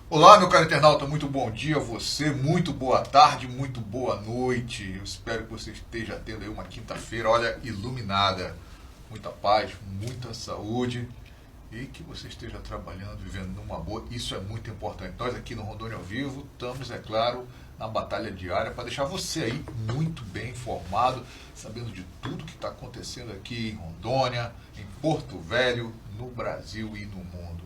Olá, meu caro internauta, muito bom dia a você, muito boa tarde, muito boa noite. Eu espero que você esteja tendo aí uma quinta-feira, olha, iluminada. Muita paz, muita saúde e que você esteja trabalhando, vivendo numa boa. Isso é muito importante. Nós aqui no Rondônia ao Vivo estamos, é claro, na batalha diária para deixar você aí muito bem informado, sabendo de tudo que está acontecendo aqui em Rondônia, em Porto Velho, no Brasil e no mundo.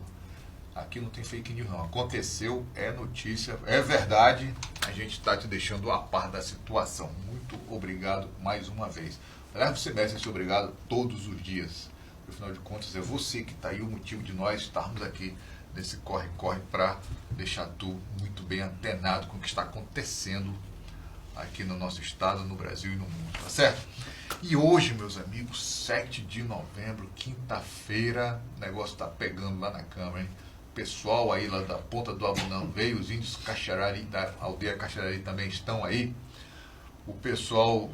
Aqui não tem fake news não, aconteceu, é notícia, é verdade, a gente está te deixando a par da situação. Muito obrigado mais uma vez. Aliás, você merece esse obrigado todos os dias. Afinal de contas, é você que está aí, o motivo de nós estarmos aqui nesse corre-corre para deixar tu muito bem antenado com o que está acontecendo aqui no nosso estado, no Brasil e no mundo, tá certo? E hoje, meus amigos, 7 de novembro, quinta-feira, o negócio está pegando lá na Câmara, hein? Pessoal aí lá da Ponta do Abunão veio, os índios Caxarari, da aldeia Caxarari também estão aí. O pessoal,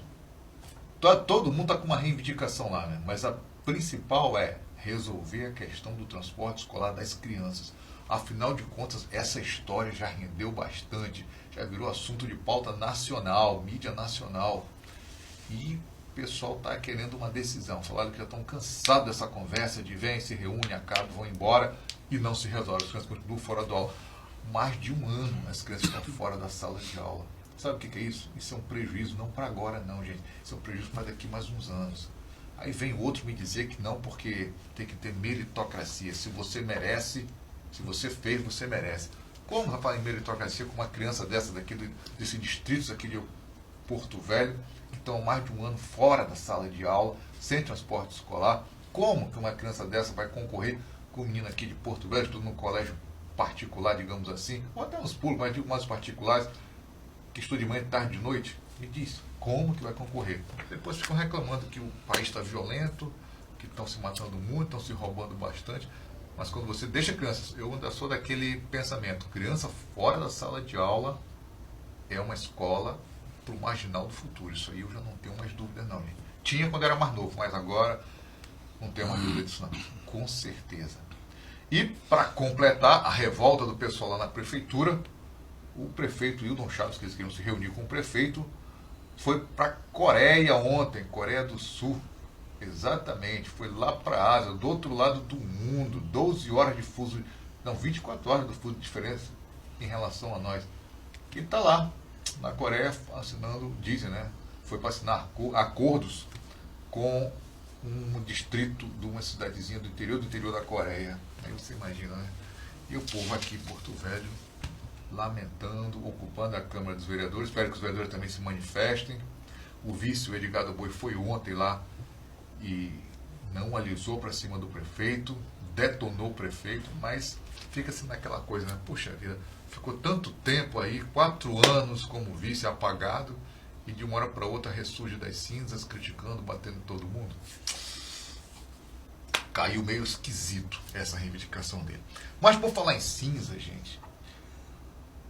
todo mundo está com uma reivindicação lá, né? Mas a principal é resolver a questão do transporte escolar das crianças. Afinal de contas, essa história já rendeu bastante, já virou assunto de pauta nacional, mídia nacional. E o pessoal está querendo uma decisão. Falaram que já estão cansados dessa conversa de vem, se reúne, acaba, vão embora e não se resolve. As crianças continuam fora da aula. Mais de um ano as crianças estão fora da sala de aula. Sabe o que é isso? Isso é um prejuízo, não para agora não, gente. Isso é um prejuízo para daqui mais uns anos. Aí vem outro me dizer que não, porque tem que ter meritocracia. Se você merece, se você fez, você merece. Como rapaz, em meritocracia com uma criança dessa daqui, desse distrito aqui de Porto Velho, que estão mais de um ano fora da sala de aula, sem transporte escolar? Como que uma criança dessa vai concorrer com um menino aqui de Porto Velho, tudo num colégio particular, digamos assim, ou até uns públicos, mas digo mais particulares, que estuda de manhã, de tarde, de noite? Me diz, como que vai concorrer? Depois ficam reclamando que o país está violento, que estão se matando muito, estão se roubando bastante. Mas quando você deixa crianças, eu ainda sou daquele pensamento, criança fora da sala de aula é uma escola para o marginal do futuro. Isso aí eu já não tenho mais dúvida não, gente. Tinha quando era mais novo, mas agora não tenho mais dúvida disso não. Com certeza. E para completar a revolta do pessoal lá na prefeitura, o prefeito Hildon Chaves, que eles queriam se reunir com o prefeito, foi para a Coreia ontem, Coreia do Sul. Exatamente, foi lá para a Ásia, do outro lado do mundo, 12 horas de fuso, não, 24 horas de fuso de diferença em relação a nós. E está lá, na Coreia, assinando, dizem, né? Foi para assinar acordos com um distrito de uma cidadezinha do interior da Coreia. Aí você imagina, né? E o povo aqui em Porto Velho, lamentando, ocupando a Câmara dos Vereadores. Espero que os vereadores também se manifestem. O vice, o Edgardo Boi, foi ontem lá e não alisou para cima do prefeito, detonou o prefeito, mas fica-se naquela coisa, né? Puxa vida, ficou tanto tempo aí, 4 anos como vice apagado, e de uma hora para outra ressurge das cinzas, criticando, batendo em todo mundo. Caiu meio esquisito essa reivindicação dele. Mas por falar em cinza, gente,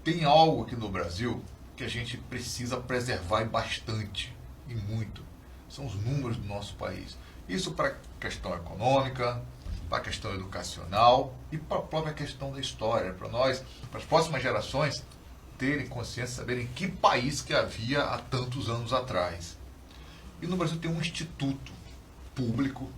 tem algo aqui no Brasil que a gente precisa preservar e bastante, e muito. São os números do nosso país. Isso para a questão econômica, para a questão educacional e para a própria questão da história. Para nós, para as próximas gerações, terem consciência, saberem que país que havia há tantos anos atrás. E no Brasil tem um instituto público,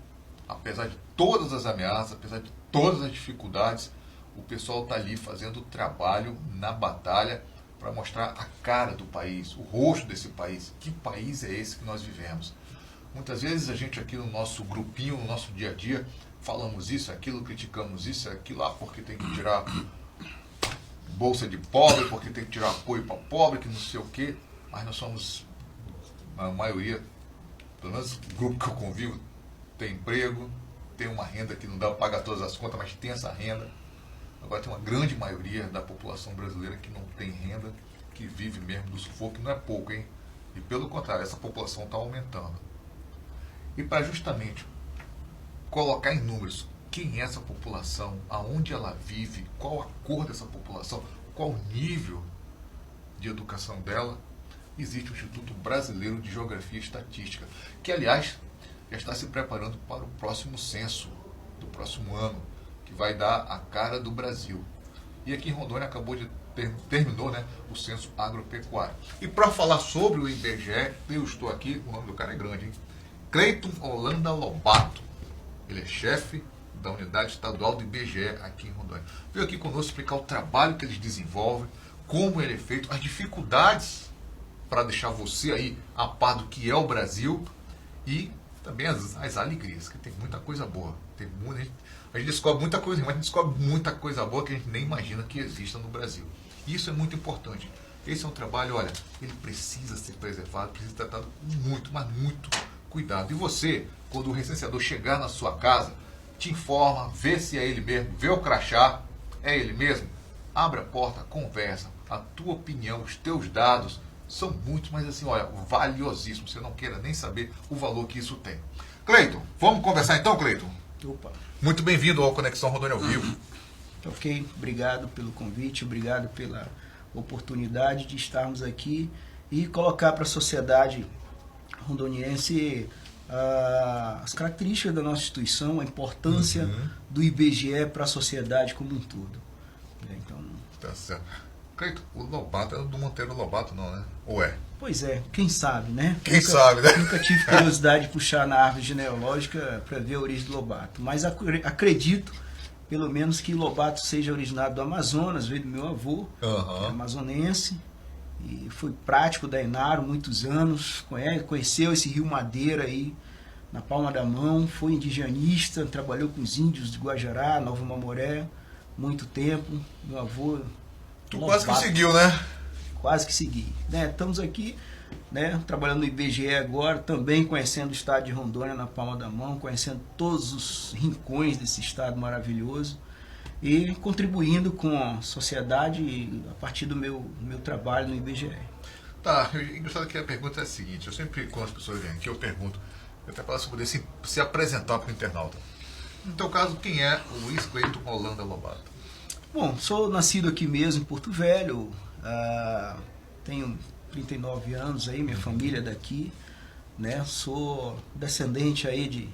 apesar de todas as ameaças, apesar de todas as dificuldades, o pessoal está ali fazendo trabalho na batalha para mostrar a cara do país, o rosto desse país. Que país é esse que nós vivemos? Muitas vezes a gente aqui no nosso grupinho, no nosso dia a dia, falamos isso, aquilo, criticamos isso, aquilo, porque tem que tirar bolsa de pobre, porque tem que tirar apoio para pobre, que não sei o quê. Mas nós somos, a maioria, pelo menos o grupo que eu convivo, tem emprego, tem uma renda que não dá para pagar todas as contas, mas tem essa renda. Agora tem uma grande maioria da população brasileira que não tem renda, que vive mesmo do sufoco, que não é pouco, hein? E pelo contrário, essa população está aumentando. E para justamente colocar em números quem é essa população, aonde ela vive, qual a cor dessa população, qual o nível de educação dela, existe o Instituto Brasileiro de Geografia e Estatística, que aliás já está se preparando para o próximo censo do próximo ano. que vai dar a cara do Brasil. E aqui em Rondônia terminou, né, o censo agropecuário. E para falar sobre o IBGE, eu estou aqui, o nome do cara é grande, hein? Cleiton Holanda Lobato. Ele é chefe da unidade estadual do IBGE aqui em Rondônia. Veio aqui conosco explicar o trabalho que eles desenvolvem, como ele é feito, as dificuldades para deixar você aí a par do que é o Brasil e também as alegrias, que tem muita coisa boa. A gente descobre muita coisa, mas a gente descobre muita coisa boa que a gente nem imagina que exista no Brasil. Isso é muito importante. Esse é um trabalho, olha, ele precisa ser preservado, precisa ser tratado com muito, mas muito cuidado. E você, quando o recenseador chegar na sua casa, te informa, vê se é ele mesmo, vê o crachá, é ele mesmo, abre a porta, conversa, a tua opinião, os teus dados são muito, mas assim, olha, valiosíssimos. Você não queira nem saber o valor que isso tem. Cleiton, vamos conversar então, Cleiton? Opa. Muito bem-vindo ao Conexão Rondônia ao Vivo. Ok, obrigado pelo convite, obrigado pela oportunidade de estarmos aqui e colocar para a sociedade rondoniense as características da nossa instituição, a importância do IBGE para a sociedade como um todo. Então, tá certo. Cleiton, o Lobato é do Monteiro Lobato, não, né? Ou é? Pois é, quem sabe, né? Sabe, né? Nunca tive curiosidade de puxar na árvore genealógica para ver a origem do Lobato, mas acredito, pelo menos, que Lobato seja originado do Amazonas, veio do meu avô, que é amazonense, e foi prático da Enaro muitos anos, conheceu esse rio Madeira aí na palma da mão, foi indigenista, trabalhou com os índios de Guajará, Nova Mamoré, muito tempo, meu avô... Tu quase que seguiu, né? Quase que segui. Estamos aqui, né, trabalhando no IBGE agora, também conhecendo o estado de Rondônia na palma da mão, conhecendo todos os rincões desse estado maravilhoso e contribuindo com a sociedade a partir do meu trabalho no IBGE. Tá, engraçado que a pergunta é a seguinte, eu sempre, quando as pessoas vêm aqui, eu pergunto, eu até para poder se apresentar para o internauta. No teu caso, quem é o Luiz Cleiton Holanda Lobato? Bom, sou nascido aqui mesmo em Porto Velho, tenho 39 anos aí, minha família é daqui, né? Sou descendente aí de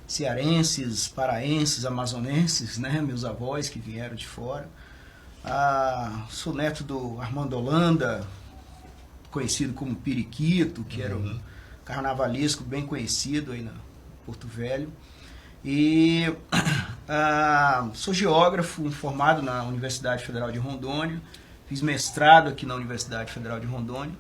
cearenses, paraenses, amazonenses, né? Meus avós que vieram de fora. Sou neto do Armando Holanda, conhecido como Periquito, que era um carnavalesco bem conhecido aí na Porto Velho. E sou geógrafo, formado na Universidade Federal de Rondônia, fiz mestrado aqui na Universidade Federal de Rondônia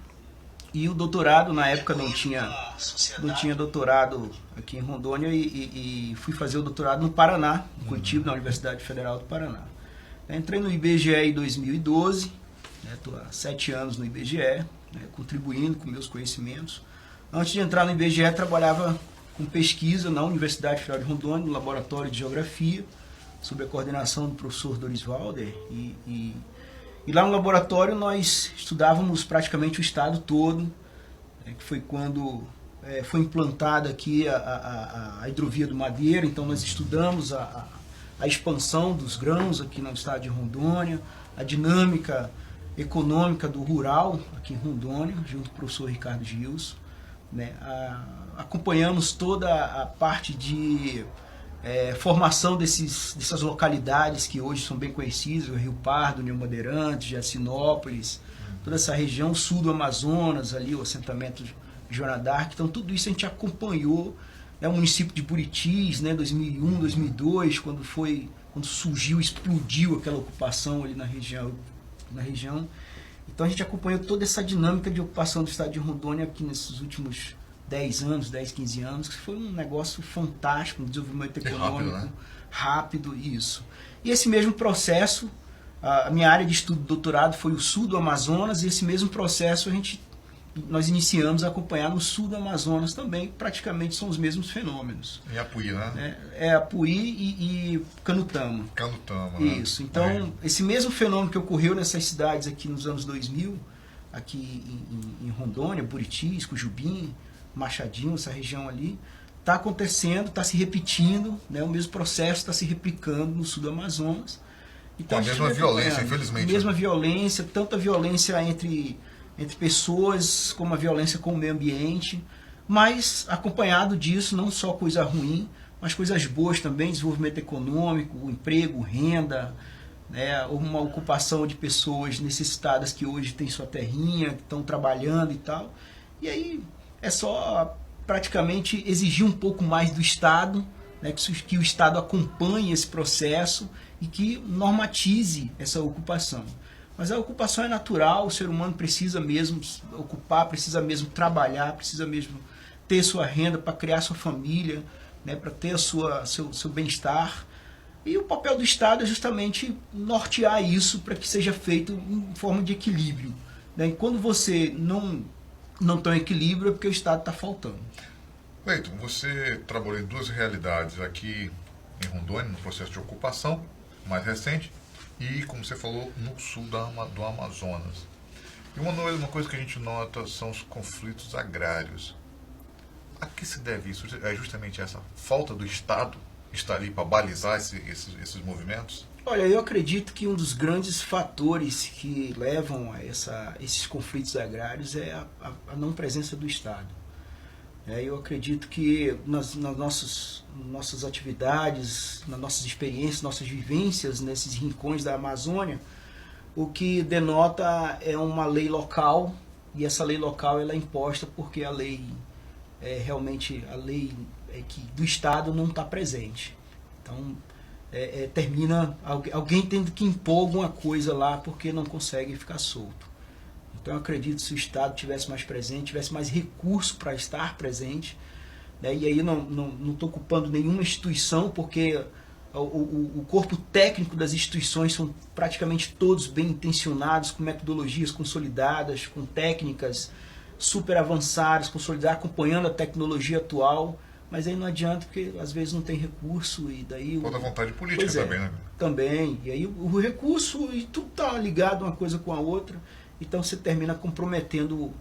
e o doutorado, na época não tinha doutorado aqui em Rondônia e fui fazer o doutorado no Paraná, em Curitiba, na Universidade Federal do Paraná. Entrei no IBGE em 2012, estou há 7 anos no IBGE, contribuindo com meus conhecimentos. Antes de entrar no IBGE, trabalhava com pesquisa na Universidade Federal de Rondônia, no Laboratório de Geografia, sob a coordenação do professor Doris Valder. E lá no laboratório nós estudávamos praticamente o estado todo, que foi quando foi implantada aqui a hidrovia do Madeira. Então nós estudamos a expansão dos grãos aqui no estado de Rondônia, a dinâmica econômica do rural aqui em Rondônia, junto com o professor Ricardo Gilson. Acompanhamos toda a parte de formação dessas localidades que hoje são bem conhecidas, o Rio Pardo, Neomadeirantes, Jacinópolis, toda essa região sul do Amazonas, ali o assentamento de Joana d'Arc. Então tudo isso a gente acompanhou, o município de Buritis, 2001, 2002, quando surgiu, explodiu aquela ocupação ali na região. Então a gente acompanhou toda essa dinâmica de ocupação do estado de Rondônia aqui nesses últimos 10 anos, 10, 15 anos, que foi um negócio fantástico, um desenvolvimento econômico rápido, isso. E esse mesmo processo, a minha área de estudo de doutorado foi o sul do Amazonas, e esse mesmo processo nós iniciamos a acompanhar no sul do Amazonas também, praticamente são os mesmos fenômenos. Em Apuí, né? Apuí e Canutama. Canutama, isso. Né? Então, esse mesmo fenômeno que ocorreu nessas cidades aqui nos anos 2000, aqui em Rondônia, Buritis, Cujubim, Machadinho, essa região ali, está acontecendo, está se repetindo, o mesmo processo está se replicando no sul do Amazonas. Então, com a mesma violência, infelizmente. A mesma violência, tanto a violência entre pessoas, como a violência com o meio ambiente, mas acompanhado disso, não só coisa ruim, umas coisas boas também, desenvolvimento econômico, emprego, renda, né, uma ocupação de pessoas necessitadas que hoje têm sua terrinha, que estão trabalhando e tal. E aí é só praticamente exigir um pouco mais do Estado, né, que o Estado acompanhe esse processo e que normatize essa ocupação. Mas a ocupação é natural, o ser humano precisa mesmo ocupar, precisa mesmo trabalhar, precisa mesmo ter sua renda para criar sua família, né, para ter seu bem-estar. E o papel do Estado é justamente nortear isso para que seja feito em forma de equilíbrio, né? E quando você não está em equilíbrio é porque o Estado está faltando. Cleiton, você trabalhou em duas realidades aqui em Rondônia, no processo de ocupação mais recente, e, como você falou, no sul do Amazonas. E uma coisa que a gente nota são os conflitos agrários. A que se deve isso? É justamente essa falta do Estado estar ali para balizar esses movimentos? Olha, eu acredito que um dos grandes fatores que levam a esses conflitos agrários é a não presença do Estado. Eu acredito que nas nossas atividades, nas nossas experiências, nossas vivências nesses rincões da Amazônia, o que denota é uma lei local, e essa lei local ela é imposta porque a lei realmente a lei que do Estado não está presente. Então termina alguém tendo que impor alguma coisa lá porque não consegue ficar solto. Então eu acredito que se o Estado tivesse mais presente, tivesse mais recurso para estar presente, né? E aí não estou culpando nenhuma instituição, porque o corpo técnico das instituições são praticamente todos bem intencionados, com metodologias consolidadas, com técnicas super avançadas, consolidadas, acompanhando a tecnologia atual, mas aí não adianta porque às vezes não tem recurso e daí... Falta vontade política também, né? Também, e aí o recurso e tudo está ligado uma coisa com a outra. Então você termina comprometendo,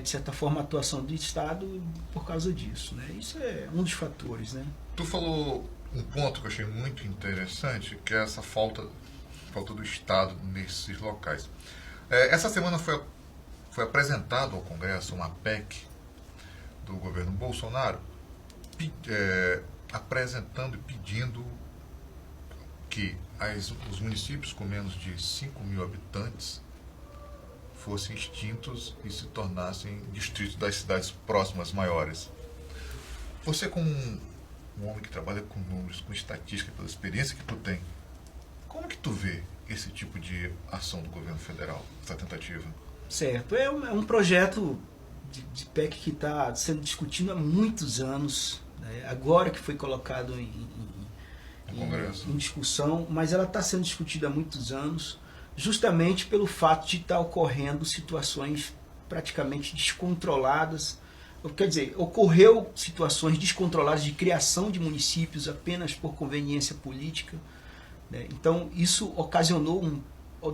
de certa forma, a atuação do Estado por causa disso, né? Isso é um dos fatores, né? Tu falou um ponto que eu achei muito interessante, que é essa falta do Estado nesses locais. Essa semana foi apresentado ao Congresso uma PEC do governo Bolsonaro, apresentando e pedindo que os municípios com menos de 5 mil habitantes fossem extintos e se tornassem distritos das cidades próximas maiores. Você, como um homem que trabalha com números, com estatística, pela experiência que tu tem, como que tu vê esse tipo de ação do governo federal, essa tentativa? Certo, é um projeto de PEC que está sendo discutido há muitos anos, né? Agora que foi colocado em discussão, mas ela está sendo discutida há muitos anos, justamente pelo fato de estar ocorrendo situações praticamente descontroladas. Quer dizer, ocorreu situações descontroladas de criação de municípios apenas por conveniência política, né? Então isso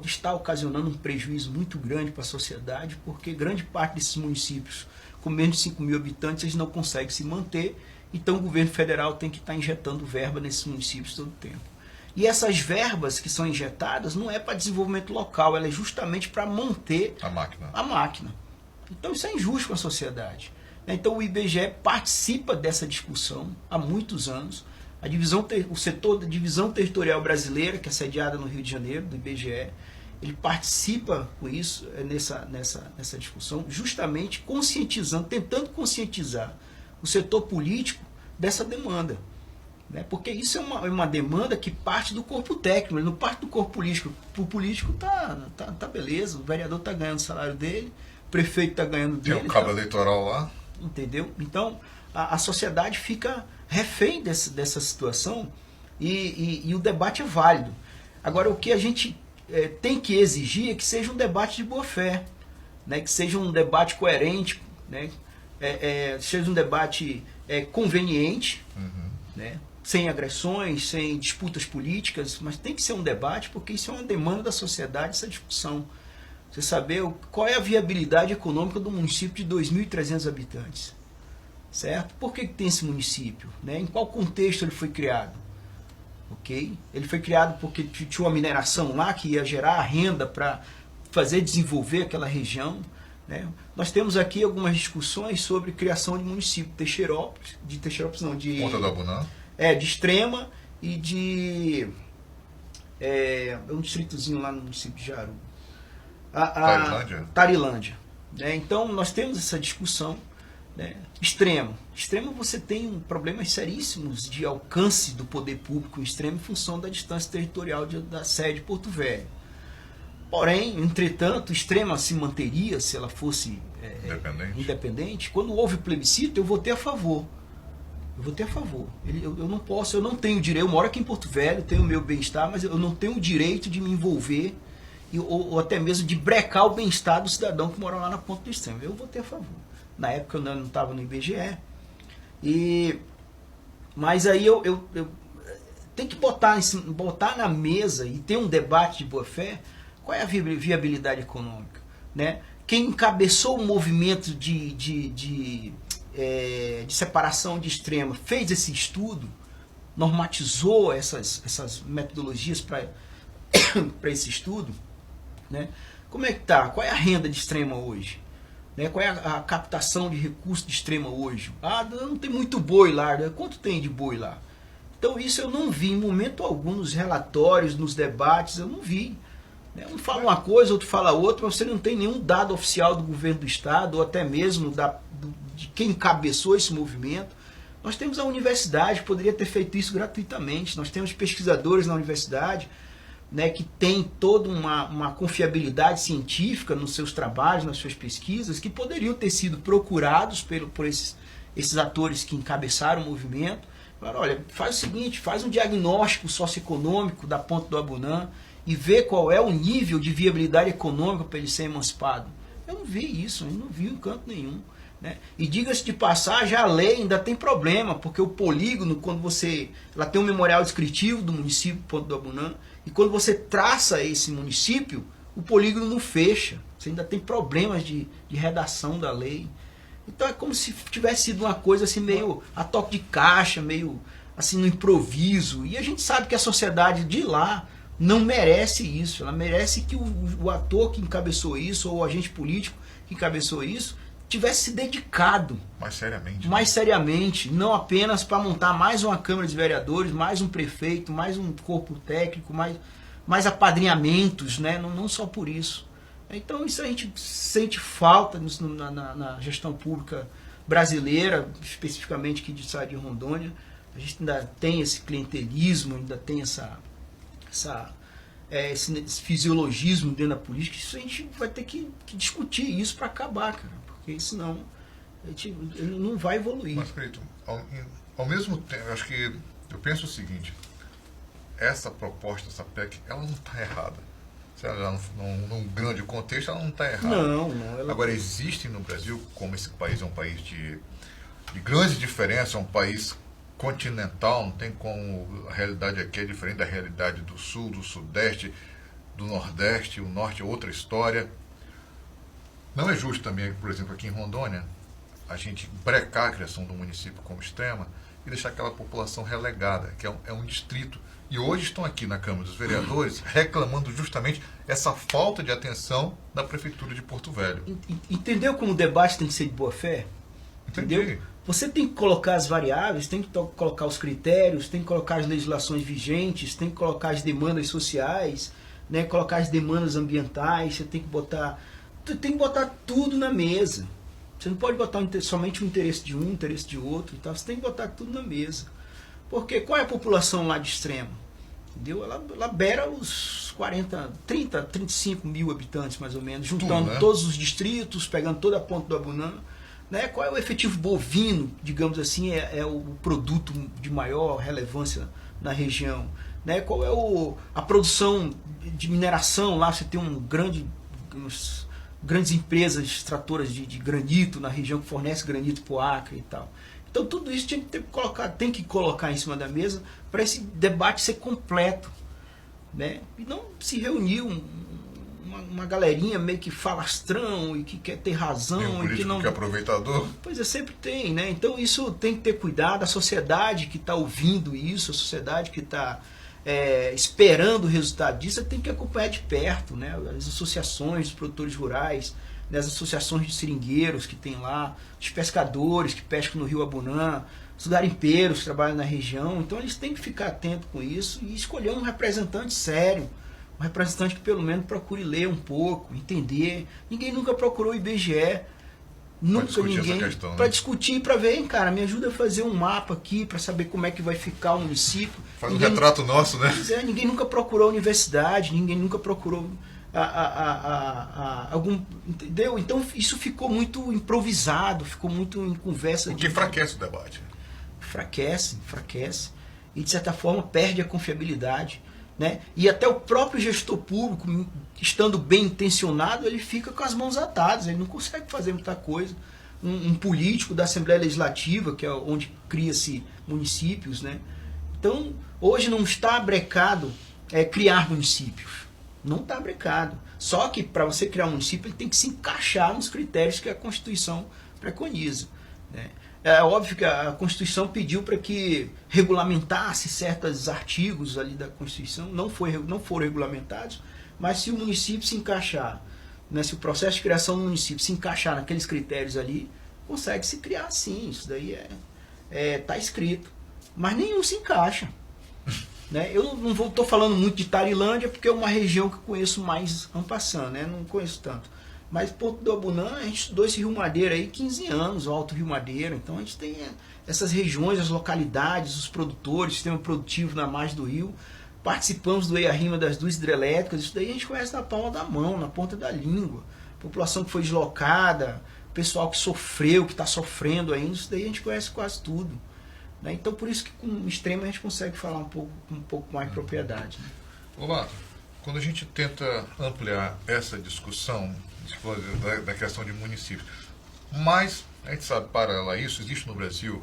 está ocasionando um prejuízo muito grande para a sociedade, porque grande parte desses municípios com menos de 5 mil habitantes eles não conseguem se manter, então o governo federal tem que estar injetando verba nesses municípios todo o tempo. E essas verbas que são injetadas não é para desenvolvimento local, ela é justamente para manter a máquina. Então isso é injusto com a sociedade. Então o IBGE participa dessa discussão há muitos anos. O setor da divisão territorial brasileira, que é sediada no Rio de Janeiro, do IBGE, ele participa com isso, nessa discussão, justamente tentando conscientizar o setor político dessa demanda. Porque isso é uma demanda que parte do corpo técnico, não parte do corpo político. O político tá beleza, o vereador está ganhando o salário dele, o prefeito está ganhando dele. Tem um cabo eleitoral lá. Entendeu? Então, a sociedade fica refém dessa situação e o debate é válido. Agora, o que a gente tem que exigir é que seja um debate de boa fé, né? Que seja um debate coerente, né? Seja um debate conveniente, né? Sem agressões, sem disputas políticas, mas tem que ser um debate, porque isso é uma demanda da sociedade, essa discussão. Você saber qual é a viabilidade econômica do município de 2.300 habitantes. Certo? Por que tem esse município? Né? Em qual contexto ele foi criado? Okay? Ele foi criado porque tinha uma mineração lá que ia gerar renda para desenvolver aquela região. Né? Nós temos aqui algumas discussões sobre criação de município. De Ponta do Abunã. de Extrema e de um distritozinho lá no município de Jaru. Tarilândia. Né? Então nós temos essa discussão. Né? Extremo você tem problemas seríssimos de alcance do poder público em Extremo em função da distância territorial da sede de Porto Velho. Porém, entretanto, Extrema se manteria se ela fosse independente. Quando houve o plebiscito, eu votei a favor. Eu não posso, eu não tenho direito, eu moro aqui em Porto Velho, tenho o meu bem-estar, mas eu não tenho o direito de me envolver ou até mesmo de brecar o bem-estar do cidadão que mora lá na ponta do Extremo. Eu votei a favor. Na época eu não estava no IBGE. Mas aí eu tenho que botar na mesa e ter um debate de boa-fé. Qual é a viabilidade econômica? Né? Quem encabeçou o movimento de separação de Extrema fez esse estudo, normatizou essas metodologias para esse estudo. Né? Como é que está? Qual é a renda de Extrema hoje? Né? Qual é a captação de recursos de Extrema hoje? Não tem muito boi lá. Né? Quanto tem de boi lá? Então isso eu não vi em momento algum nos relatórios, nos debates, eu não vi. Né? Um fala uma coisa, outro fala outra, mas você não tem nenhum dado oficial do governo do estado, ou até mesmo de quem encabeçou esse movimento. Nós temos a universidade, que poderia ter feito isso gratuitamente. Nós temos pesquisadores na universidade, né, que tem toda uma confiabilidade científica nos seus trabalhos, nas suas pesquisas, que poderiam ter sido procurados por esses atores que encabeçaram o movimento. Falaram, olha, faz o seguinte, faz um diagnóstico socioeconômico da Ponta do Abunã e vê qual é o nível de viabilidade econômica para ele ser emancipado. Eu não vi isso, eu não vi em canto nenhum. Né? E diga-se de passagem, a lei ainda tem problema, porque o polígono, quando ela tem um memorial descritivo do município Ponta do Abunã, e quando você traça esse município, o polígono não fecha. Você ainda tem problemas de redação da lei. Então é como se tivesse sido uma coisa assim meio a toque de caixa, meio assim no improviso. E a gente sabe que a sociedade de lá não merece isso. Ela merece que o ator que encabeçou isso, ou o agente político que encabeçou isso, tivesse se dedicado mais seriamente, não apenas para montar mais uma Câmara de Vereadores, mais um prefeito, mais um corpo técnico, mais apadrinhamentos, né? Não só por isso. Então isso a gente sente falta na gestão pública brasileira, especificamente aqui de estado de Rondônia. A gente ainda tem esse clientelismo, ainda tem esse fisiologismo dentro da política. Isso a gente vai ter que discutir isso para acabar, cara. Porque senão ele não vai evoluir. Mas, Cleiton, ao mesmo tempo, eu penso o seguinte, essa proposta, essa PEC, ela não está errada. Se ela num grande contexto, ela não está errada. Não. Agora, existe no Brasil, como esse país é um país de grande diferença, é um país continental, não tem como a realidade aqui é diferente da realidade do Sul, do Sudeste, do Nordeste, o Norte é outra história. Não é justo também, por exemplo, aqui em Rondônia, a gente brecar a criação do município como Extrema e deixar aquela população relegada, que é um distrito. E hoje estão aqui na Câmara dos Vereadores reclamando justamente essa falta de atenção da Prefeitura de Porto Velho. Entendeu como o debate tem que ser de boa fé? Entendeu? Você tem que colocar as variáveis, tem que colocar os critérios, tem que colocar as legislações vigentes, tem que colocar as demandas sociais, né, colocar as demandas ambientais, você tem que botar tudo na mesa. Você não pode botar somente o interesse de um, o interesse de outro e tal. Você tem que botar tudo na mesa. Porque qual é a população lá de Extrema? Entendeu? Ela beira os 35 mil habitantes, mais ou menos, juntando tudo, né? Todos os distritos, pegando toda a Ponta do Abunã. Né? Qual é o efetivo bovino, digamos assim, é o produto de maior relevância na região? Né? Qual é a produção de mineração? Lá você tem grandes empresas extratoras de granito na região que fornece granito para o Acre e tal. Então tudo isso tem que colocar em cima da mesa para esse debate ser completo. Né? E não se reunir uma galerinha meio que falastrão e que quer ter razão. E que não que é aproveitador. Pois é, sempre tem. Né? Então isso tem que ter cuidado. A sociedade que está ouvindo isso, a sociedade que está esperando o resultado disso, tem que acompanhar de perto, né? As associações dos produtores rurais, né? As associações de seringueiros que tem lá, os pescadores que pescam no Rio Abunã, os garimpeiros trabalham na região, então eles têm que ficar atentos com isso e escolher um representante sério, um representante que pelo menos procure ler um pouco, entender. Ninguém nunca procurou o IBGE, nunca ninguém, para discutir, para ver, hein, cara, me ajuda a fazer um mapa aqui, para saber como é que vai ficar o município. Faz um retrato nosso, né? Ninguém nunca procurou a universidade, ninguém nunca procurou algum, entendeu? Então isso ficou muito improvisado, ficou muito em conversa. O que enfraquece o debate. Enfraquece e de certa forma perde a confiabilidade, né? E até o próprio gestor público, estando bem intencionado, ele fica com as mãos atadas, ele não consegue fazer muita coisa. Um político da Assembleia Legislativa, que é onde cria-se municípios, né? Então hoje não está brecado criar municípios. Não está brecado. Só que para você criar um município, ele tem que se encaixar nos critérios que a Constituição preconiza, né? É óbvio que a Constituição pediu para que regulamentasse certos artigos ali da Constituição, não foram regulamentados, mas se o município se encaixar, né, se o processo de criação do município se encaixar naqueles critérios ali, consegue se criar sim, isso daí tá escrito. Mas nenhum se encaixa. Né? Eu não estou falando muito de Tarilândia, porque é uma região que eu conheço mais en passant, né? Não conheço tanto. Mas Porto do Abunã, a gente estudou esse Rio Madeira aí 15 anos, o Alto Rio Madeira. Então a gente tem essas regiões, as localidades, os produtores, o sistema produtivo na margem do rio. Participamos do EIA-RIMA das duas hidrelétricas. Isso daí a gente conhece na palma da mão, na ponta da língua. População que foi deslocada, pessoal que sofreu, que está sofrendo ainda, isso daí a gente conhece quase tudo. Né? Então por isso que com o extremo a gente consegue falar um pouco mais de propriedade. Né? Olá, quando a gente tenta ampliar essa discussão da questão de municípios, mas a gente sabe, paralelo a isso, existe no Brasil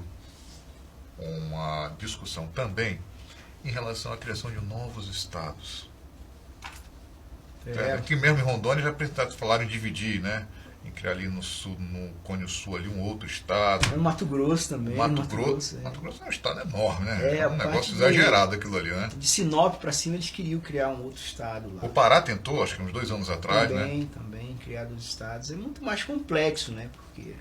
uma discussão também em relação à criação de novos estados. Aqui mesmo em Rondônia já falaram em dividir, né? Em criar ali no sul, no Cone Sul, ali um outro estado. No Mato Grosso também. Mato Grosso é um estado enorme, né? É um negócio exagerado aquilo ali, né? De Sinop para cima eles queriam criar um outro estado lá. O Pará tentou, acho que uns 2 anos atrás, Também, criar 2 estados. É muito mais complexo, né? Porque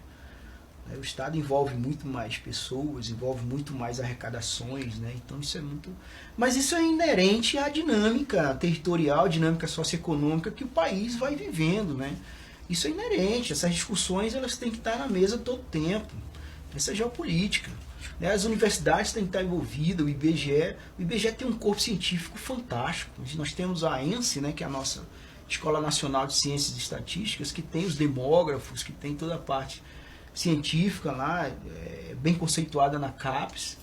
o estado envolve muito mais pessoas, envolve muito mais arrecadações, né? Então isso é muito... Mas isso é inerente à dinâmica territorial, dinâmica socioeconômica que o país vai vivendo, né? Isso é inerente, essas discussões elas têm que estar na mesa todo o tempo. Essa é geopolítica. Né? As universidades têm que estar envolvidas, o IBGE tem um corpo científico fantástico. Nós temos a ENSE, né, que é a nossa Escola Nacional de Ciências e Estatísticas, que tem os demógrafos, que tem toda a parte científica lá, bem conceituada na CAPES,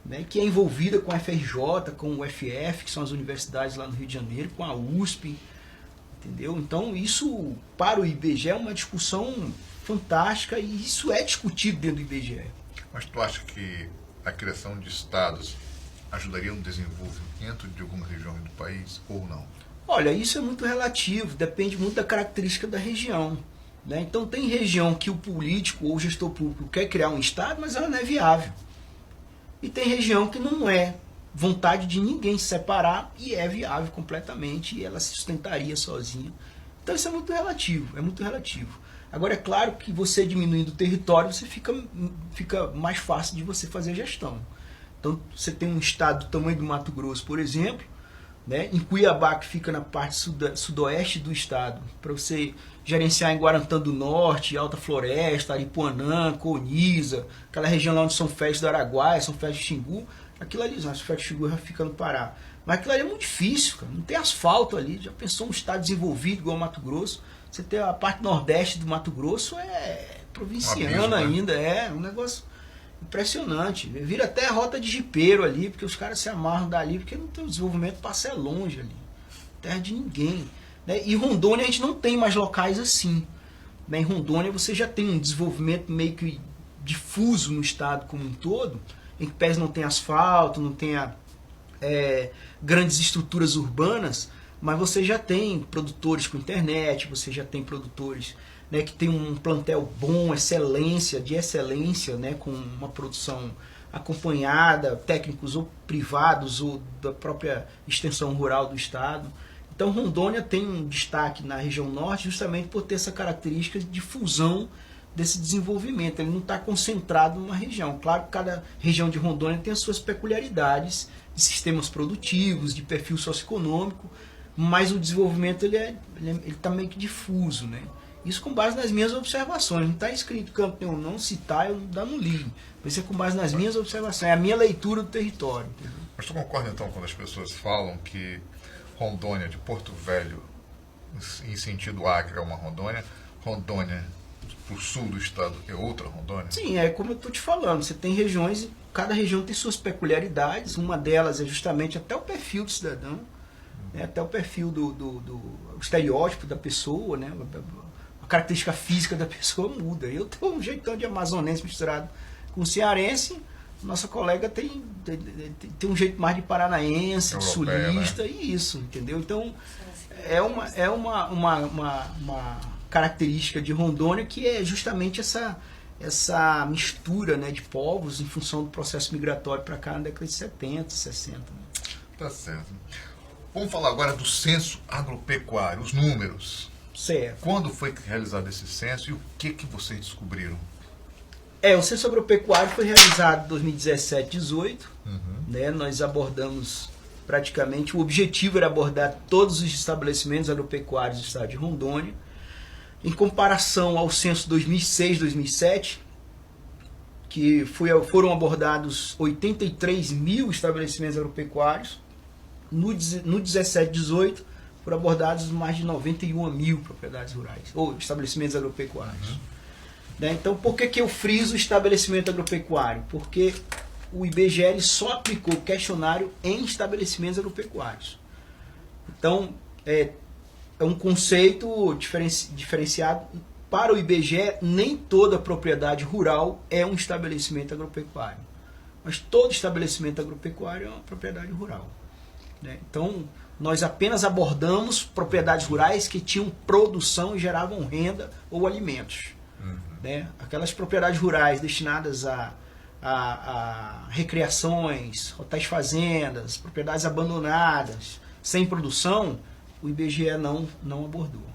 né, que é envolvida com a FRJ, com o UFF, que são as universidades lá no Rio de Janeiro, com a USP, entendeu? Então isso para o IBGE é uma discussão fantástica e isso é discutido dentro do IBGE. Mas tu acha que a criação de estados ajudaria no desenvolvimento de alguma região do país ou não? Olha, isso é muito relativo, depende muito da característica da região. Né? Então tem região que o político ou o gestor público quer criar um estado, mas ela não é viável. E tem região que não é vontade de ninguém se separar e é viável completamente e ela se sustentaria sozinha. Então isso é muito relativo. Agora é claro que você diminuindo o território, você fica mais fácil de você fazer gestão. Então você tem um estado do tamanho do Mato Grosso, por exemplo, né, em Cuiabá, que fica na parte sudoeste do estado, para você gerenciar em Guarantã do Norte, Alta Floresta, Aripuanã, Coniza, aquela região lá onde São Félix do Araguaia, São Félix do Xingu, aquilo ali, São Félix do Xingu já fica no Pará. Mas aquilo ali é muito difícil, cara. Não tem asfalto ali. Já pensou um estado desenvolvido igual o Mato Grosso? Você tem a parte nordeste do Mato Grosso, é provinciano ainda, é um negócio impressionante. Vira até a rota de jipeiro ali, porque os caras se amarram dali, porque não tem o desenvolvimento, passa longe ali. Terra de ninguém. Né? E Rondônia a gente não tem mais locais assim. Né? Em Rondônia você já tem um desenvolvimento meio que difuso no estado como um todo, em que pés não tem asfalto, não tem grandes estruturas urbanas, mas você já tem produtores com internet, você já tem produtores, né, que tem um plantel bom, de excelência, né, com uma produção acompanhada, técnicos ou privados ou da própria extensão rural do estado. Então Rondônia tem um destaque na região norte justamente por ter essa característica de fusão desse desenvolvimento. Ele não está concentrado numa região. Claro que cada região de Rondônia tem as suas peculiaridades de sistemas produtivos, de perfil socioeconômico, mas o desenvolvimento ele está meio que difuso, né? Isso com base nas minhas observações. Não está escrito campo nenhum, não citar, eu não li. Isso é com base nas minhas observações, é a minha leitura do território. Entendeu? Mas tu concorda então quando as pessoas falam que Rondônia de Porto Velho, em sentido Acre, é uma Rondônia, Rondônia para o sul do estado é outra Rondônia? Sim, é como eu estou te falando, você tem regiões, cada região tem suas peculiaridades, uma delas é justamente até o perfil do cidadão, né, até o perfil do estereótipo da pessoa, né, a característica física da pessoa muda. Eu tenho um jeitão de amazonense misturado com cearense, nossa colega tem um jeito mais de paranaense, europeia, de sulista, né? E isso, entendeu? Então, é uma característica de Rondônia que é justamente essa mistura, né, de povos em função do processo migratório para cá na década de 70, 60. Né? Tá certo. Vamos falar agora do censo agropecuário, os números. Certo. Quando foi realizado esse censo e o que vocês descobriram? O censo agropecuário foi realizado em 2017, 2018. Né? Nós abordamos praticamente, o objetivo era abordar todos os estabelecimentos agropecuários do estado de Rondônia. Em comparação ao censo 2006, 2007, que foram abordados 83 mil estabelecimentos agropecuários, no 17, 18 foram abordados mais de 91 mil propriedades rurais, ou estabelecimentos agropecuários. Né? Então, por que eu friso o estabelecimento agropecuário? Porque o IBGE só aplicou o questionário em estabelecimentos agropecuários. Então, é um conceito diferenciado. Para o IBGE, nem toda propriedade rural é um estabelecimento agropecuário. Mas todo estabelecimento agropecuário é uma propriedade rural. Né? Então, nós apenas abordamos propriedades rurais que tinham produção e geravam renda ou alimentos. Né? Aquelas propriedades rurais destinadas a recreações, hotéis fazendas, propriedades abandonadas, sem produção, o IBGE não abordou.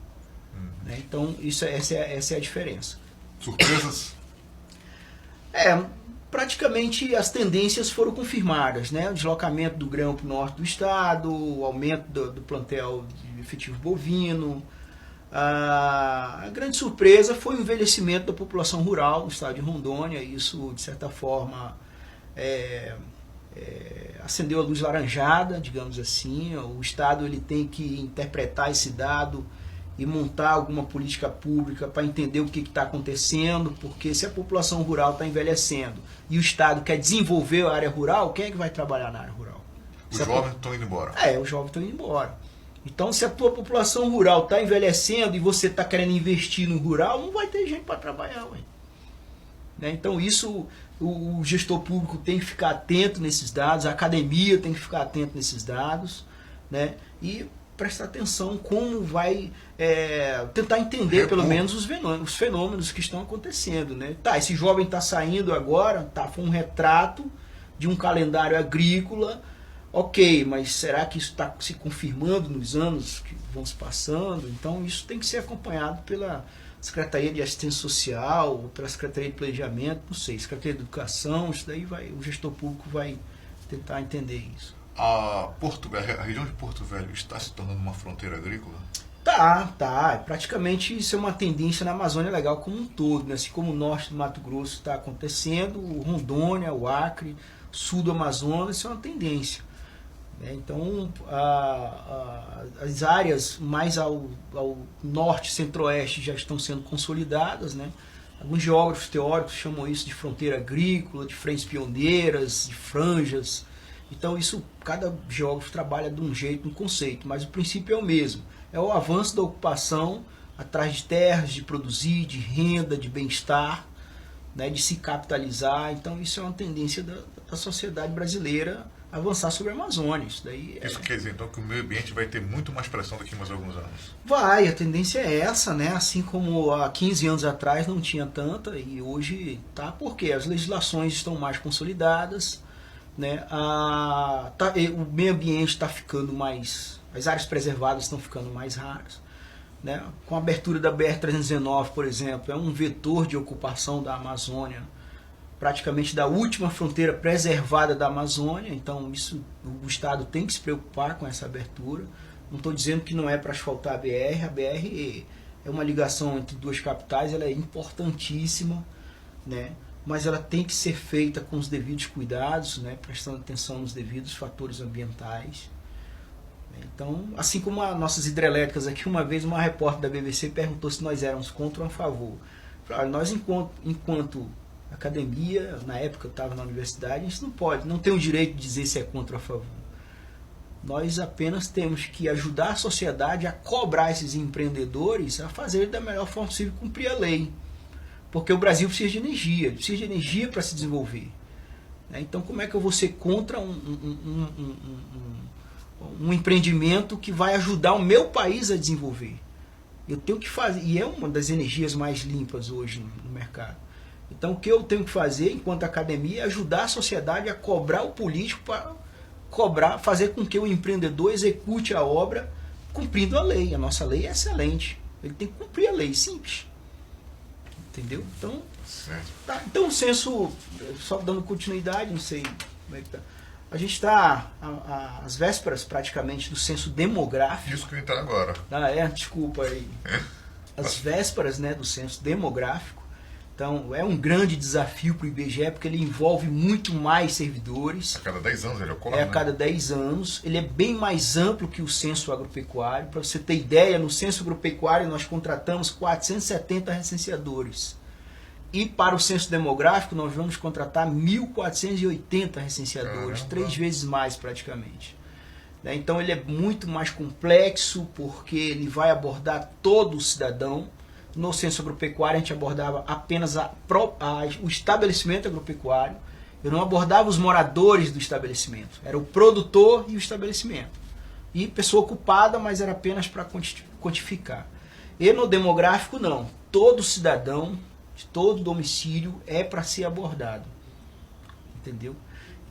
Né? Então, essa é a diferença. Surpresas? Praticamente as tendências foram confirmadas. Né? O deslocamento do grão para o norte do estado, o aumento do plantel de efetivo bovino. A grande surpresa foi o envelhecimento da população rural no estado de Rondônia. Isso, de certa forma, acendeu a luz laranjada, digamos assim. O estado ele tem que interpretar esse dado e montar alguma política pública para entender o que está acontecendo, porque se a população rural está envelhecendo e o estado quer desenvolver a área rural, quem é que vai trabalhar na área rural? Os jovens estão indo embora. Os jovens estão indo embora. Então, se a tua população rural está envelhecendo e você está querendo investir no rural, não vai ter gente para trabalhar. Né? Então, isso o gestor público tem que ficar atento nesses dados, a academia tem que ficar atento nesses dados, né? E prestar atenção como vai tentar entender pelo menos os fenômenos que estão acontecendo. Né? Esse jovem está saindo agora, foi um retrato de um calendário agrícola. Ok, mas será que isso está se confirmando nos anos que vão se passando? Então isso tem que ser acompanhado pela Secretaria de Assistência Social, ou pela Secretaria de Planejamento, não sei, Secretaria de Educação, isso daí o gestor público vai tentar entender isso. A região de Porto Velho está se tornando uma fronteira agrícola? Tá. Praticamente isso é uma tendência na Amazônia Legal como um todo. Né? Assim como o norte do Mato Grosso está acontecendo, o Rondônia, o Acre, sul do Amazonas, isso é uma tendência. Então, as áreas mais ao norte, centro-oeste já estão sendo consolidadas. Né? Alguns geógrafos teóricos chamam isso de fronteira agrícola, de frentes pioneiras, de franjas. Então, cada geógrafo trabalha de um jeito, um conceito, mas o princípio é o mesmo. É o avanço da ocupação atrás de terras, de produzir, de renda, de bem-estar, né? De se capitalizar. Então, isso é uma tendência da sociedade brasileira avançar sobre a Amazônia. Isso quer dizer, então, que o meio ambiente vai ter muito mais pressão daqui a mais alguns anos? Vai, a tendência é essa, né? Assim como há 15 anos atrás não tinha tanta, e hoje porque as legislações estão mais consolidadas, né? O meio ambiente está ficando mais... As áreas preservadas estão ficando mais raras. né? Com a abertura da BR-319, por exemplo, é um vetor de ocupação da Amazônia, praticamente da última fronteira preservada da Amazônia. Então isso, o Estado tem que se preocupar com essa abertura. Não estou dizendo que não é para asfaltar a BR é uma ligação entre duas capitais, ela é importantíssima, né? Mas ela tem que ser feita com os devidos cuidados, né? Prestando atenção nos devidos fatores ambientais. Então, assim como as nossas hidrelétricas aqui, uma vez uma repórter da BBC perguntou se nós éramos contra ou a favor. Nós, enquanto academia, na época eu estava na universidade, a gente não tem o direito de dizer se é contra ou a favor. Nós apenas temos que ajudar a sociedade a cobrar esses empreendedores a fazer da melhor forma possível cumprir a lei. Porque o Brasil precisa de energia para se desenvolver. Então, como é que eu vou ser contra um empreendimento que vai ajudar o meu país a desenvolver? Eu tenho que fazer, e é uma das energias mais limpas hoje no mercado. Então, o que eu tenho que fazer enquanto academia é ajudar a sociedade a cobrar o político para fazer com que o empreendedor execute a obra cumprindo a lei. A nossa lei é excelente. Ele tem que cumprir a lei, simples. Entendeu? Então, tá. Então o censo, só dando continuidade, não sei como é que tá. A gente está às vésperas praticamente do censo demográfico. Isso que eu entro agora. Desculpa aí. As vésperas, né, do censo demográfico. Então, é um grande desafio para o IBGE, porque ele envolve muito mais servidores. A cada 10 anos ele ocorre, a cada 10 anos. Ele é bem mais amplo que o censo agropecuário. Para você ter ideia, no censo agropecuário nós contratamos 470 recenseadores. E para o censo demográfico nós vamos contratar 1.480 recenseadores, 3 vezes mais praticamente. Então ele é muito mais complexo, porque ele vai abordar todo o cidadão. No censo agropecuário a gente abordava apenas o estabelecimento agropecuário. Eu não abordava os moradores do estabelecimento. Era o produtor e o estabelecimento. E pessoa ocupada, mas era apenas para quantificar. E no demográfico não. Todo cidadão, de todo domicílio, é para ser abordado. Entendeu?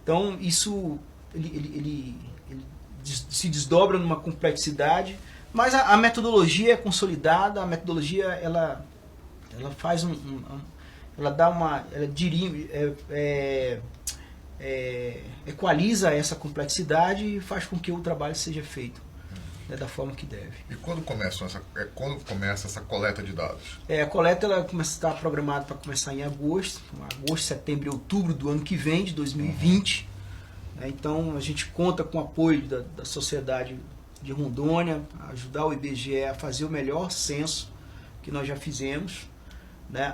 Então isso ele se desdobra numa complexidade. Mas a metodologia é consolidada, a metodologia ela faz ela dá uma, ela equaliza essa complexidade e faz com que o trabalho seja feito, né, da forma que deve. E quando começa essa coleta de dados? A coleta ela está programada para começar em agosto, setembro e outubro do ano que vem, de 2020. Então a gente conta com o apoio da sociedade de Rondônia, ajudar o IBGE a fazer o melhor censo que nós já fizemos, né?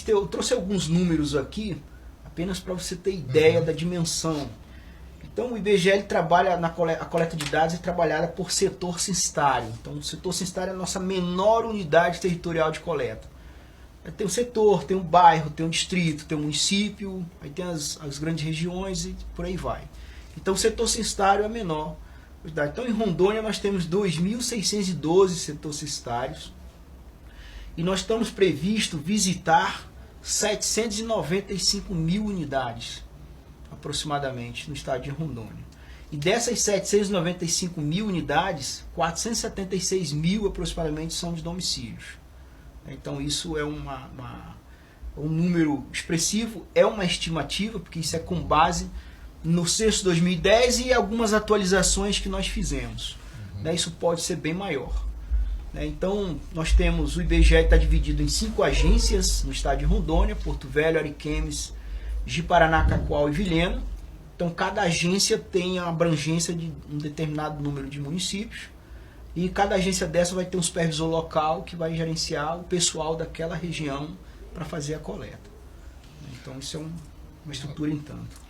Eu trouxe alguns números aqui, apenas para você ter ideia da dimensão. Então o IBGE ele trabalha a coleta de dados é trabalhada por setor censitário. Então o setor censitário é a nossa menor unidade territorial de coleta. Tem o setor, tem o bairro, tem o distrito, tem o município, aí tem as grandes regiões e por aí vai. Então o setor censitário é menor. Então, em Rondônia, nós temos 2.612 setores censitários e nós estamos previstos visitar 795 mil unidades, aproximadamente, no estado de Rondônia. E dessas 795 mil unidades, 476 mil, aproximadamente, são de domicílios. Então, isso é um número expressivo, é uma estimativa, porque isso é com base no censo 2010 e algumas atualizações que nós fizemos. Isso pode ser bem maior. Então, nós temos, o IBGE está dividido em 5 agências no estado de Rondônia: Porto Velho, Ariquemes, Ji-Paraná, Cacoal e Vilhena. Então, cada agência tem a abrangência de um determinado número de municípios, e cada agência dessa vai ter um supervisor local que vai gerenciar o pessoal daquela região para fazer a coleta. Então, isso é uma estrutura em tanto.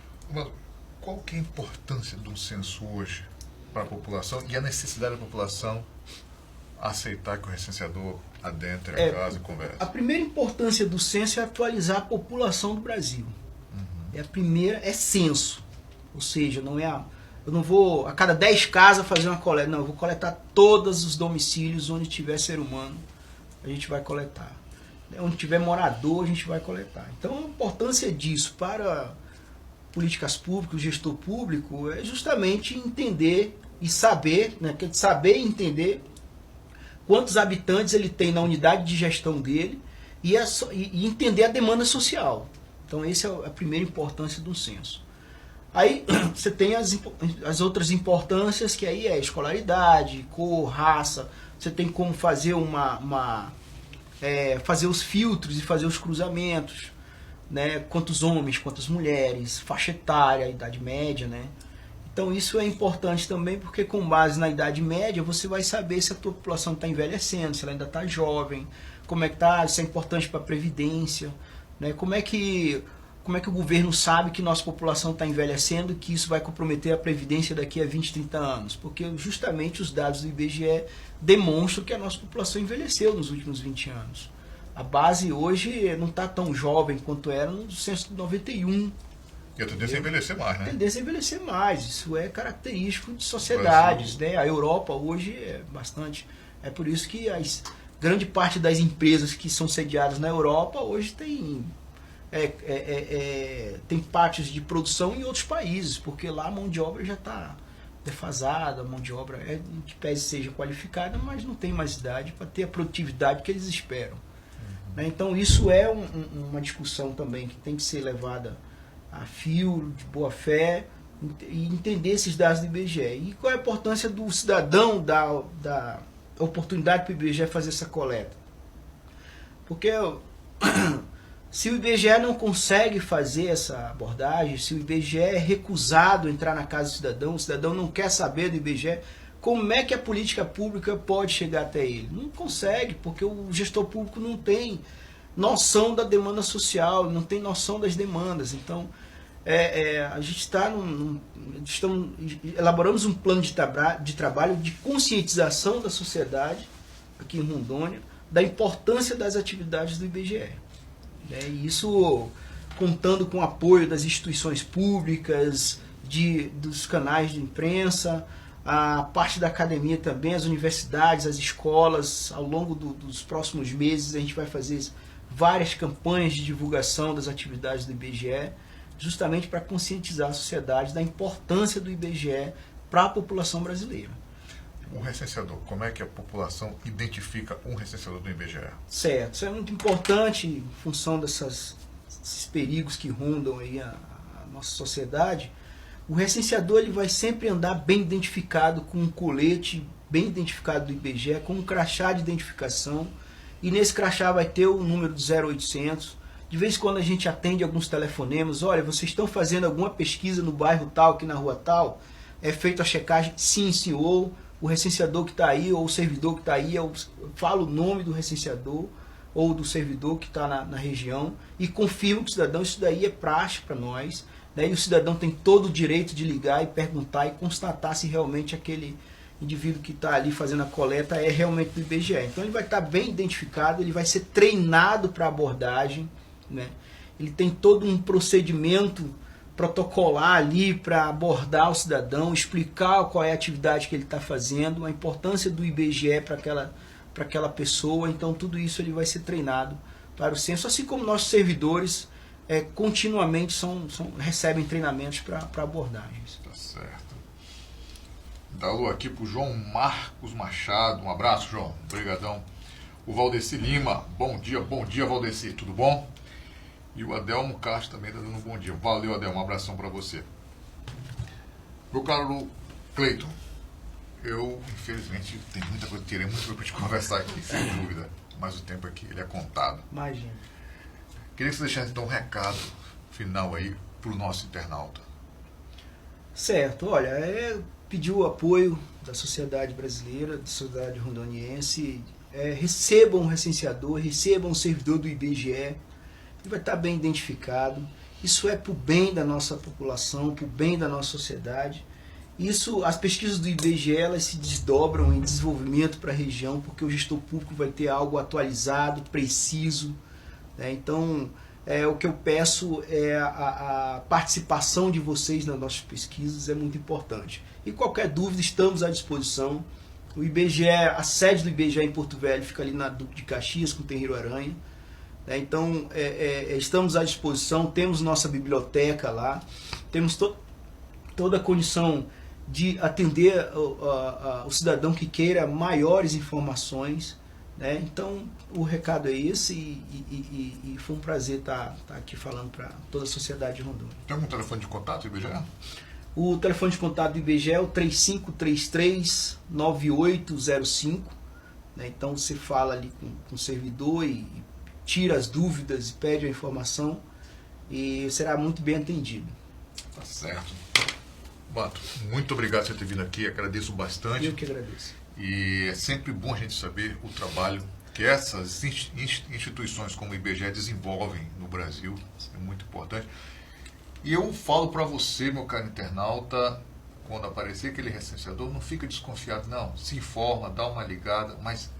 Qual que é a importância de um censo hoje para a população e a necessidade da população aceitar que o recenseador adentre a casa e converse? A primeira importância do censo é atualizar a população do Brasil. A primeira é censo. Ou seja, eu não vou a cada 10 casas fazer uma coleta. Não, eu vou coletar todos os domicílios onde tiver ser humano, a gente vai coletar. Onde tiver morador, a gente vai coletar. Então a importância disso para políticas públicas, o gestor público, é justamente entender e saber, saber e entender quantos habitantes ele tem na unidade de gestão dele e entender a demanda social. Então, essa é a primeira importância do censo. Aí você tem as outras importâncias, que aí é escolaridade, cor, raça. Você tem como fazer fazer os filtros e fazer os cruzamentos, né? Quantos homens, quantas mulheres, faixa etária, idade média, né? Então isso é importante também, porque com base na idade média você vai saber se a tua população está envelhecendo, se ela ainda está jovem, como é que está, isso é importante para a previdência, né? Como é que o governo sabe que nossa população está envelhecendo, que isso vai comprometer a previdência daqui a 20, 30 anos? Porque justamente os dados do IBGE demonstram que a nossa população envelheceu nos últimos 20 anos. A base hoje não está tão jovem quanto era no censo de 91. E a tendência é envelhecer mais, né? A tendência é envelhecer mais. Isso é característico de sociedades, né? A Europa hoje é bastante. É por isso que grande parte das empresas que são sediadas na Europa hoje tem pátios de produção em outros países, porque lá a mão de obra já está defasada, a mão de obra que pese seja qualificada, mas não tem mais idade para ter a produtividade que eles esperam. Né? Então isso é uma discussão também que tem que ser levada a fio, de boa fé, e entender esses dados do IBGE. E qual é a importância do cidadão da oportunidade para o IBGE fazer essa coleta? Porque se o IBGE não consegue fazer essa abordagem, se o IBGE é recusado a entrar na casa do o cidadão não quer saber do IBGE, como é que a política pública pode chegar até ele? Não consegue, porque o gestor público não tem noção da demanda social, não tem noção das demandas. Então, a gente elaboramos um plano de trabalho de conscientização da sociedade, aqui em Rondônia, da importância das atividades do IBGE. E isso contando com o apoio das instituições públicas, dos canais de imprensa, a parte da academia também, as universidades, as escolas. Ao longo dos próximos meses a gente vai fazer várias campanhas de divulgação das atividades do IBGE, justamente para conscientizar a sociedade da importância do IBGE para a população brasileira. Um recenseador, como é que a população identifica um recenseador do IBGE? Certo, isso é muito importante em função desses perigos que rondam aí a nossa sociedade. O recenseador ele vai sempre andar bem identificado, com um colete bem identificado do IBGE, com um crachá de identificação, e nesse crachá vai ter o número do 0800. De vez em quando a gente atende alguns telefonemas: olha, vocês estão fazendo alguma pesquisa no bairro tal, aqui na rua tal? É feita a checagem? Sim, senhor. O recenseador que está aí, ou o servidor que está aí, eu falo o nome do recenseador ou do servidor que está na região e confirmo que o cidadão, isso daí é praxe para nós. E o cidadão tem todo o direito de ligar e perguntar e constatar se realmente aquele indivíduo que está ali fazendo a coleta é realmente do IBGE. Então ele vai estar bem identificado, ele vai ser treinado para abordagem, né? Ele tem todo um procedimento protocolar ali para abordar o cidadão, explicar qual é a atividade que ele está fazendo, a importância do IBGE para aquela pessoa. Então tudo isso ele vai ser treinado para o censo, assim como nossos servidores continuamente recebem treinamentos para abordagens. Tá certo. Dá alô aqui para o João Marcos Machado. Um abraço, João. Obrigadão. O Valdeci Lima. Bom dia, Valdeci. Tudo bom? E o Adelmo Castro também está dando um bom dia. Valeu, Adelmo. Um abração para você. Meu caro Cleiton, eu, infelizmente, tenho muita coisa, terei muita coisa para te conversar aqui, sem dúvida. Mas o tempo aqui, ele é contado. Imagina. Queria que você deixasse, então, um recado final aí para o nosso internauta. Certo. Olha, pedir o apoio da sociedade brasileira, da sociedade rondoniense. Recebam um recenseador, recebam um servidor do IBGE. Ele vai estar bem identificado. Isso é para o bem da nossa população, para o bem da nossa sociedade. As pesquisas do IBGE elas se desdobram em desenvolvimento para a região, porque o gestor público vai ter algo atualizado, preciso. Né? Então, o que eu peço é a participação de vocês nas nossas pesquisas, é muito importante. E qualquer dúvida, estamos à disposição. O IBGE, a sede do IBGE em Porto Velho fica ali na Duque de Caxias, com o Terreiro Aranha. Então, estamos à disposição, temos nossa biblioteca lá, temos toda a condição de atender o cidadão que queira maiores informações, né? Então o recado é esse e foi um prazer estar aqui falando para toda a sociedade de Rondônia. Tem algum telefone de contato, IBGE? O telefone de contato do IBGE é o 3533-9805. Né? Então você fala ali com o servidor e tira as dúvidas e pede a informação e será muito bem atendido. Tá certo. Bato, muito obrigado por você ter vindo aqui, agradeço bastante. Eu que agradeço. E é sempre bom a gente saber o trabalho que essas instituições como o IBGE desenvolvem no Brasil, isso é muito importante. E eu falo para você, meu caro internauta, quando aparecer aquele recenseador, não fica desconfiado, não. Se informa, dá uma ligada, mas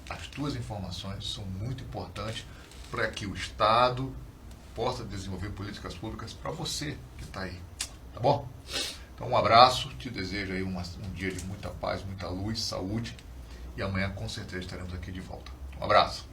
as tuas informações são muito importantes para que o Estado possa desenvolver políticas públicas para você que está aí. Tá bom? Então um abraço, te desejo aí um dia de muita paz, muita luz, saúde, e amanhã com certeza estaremos aqui de volta. Um abraço.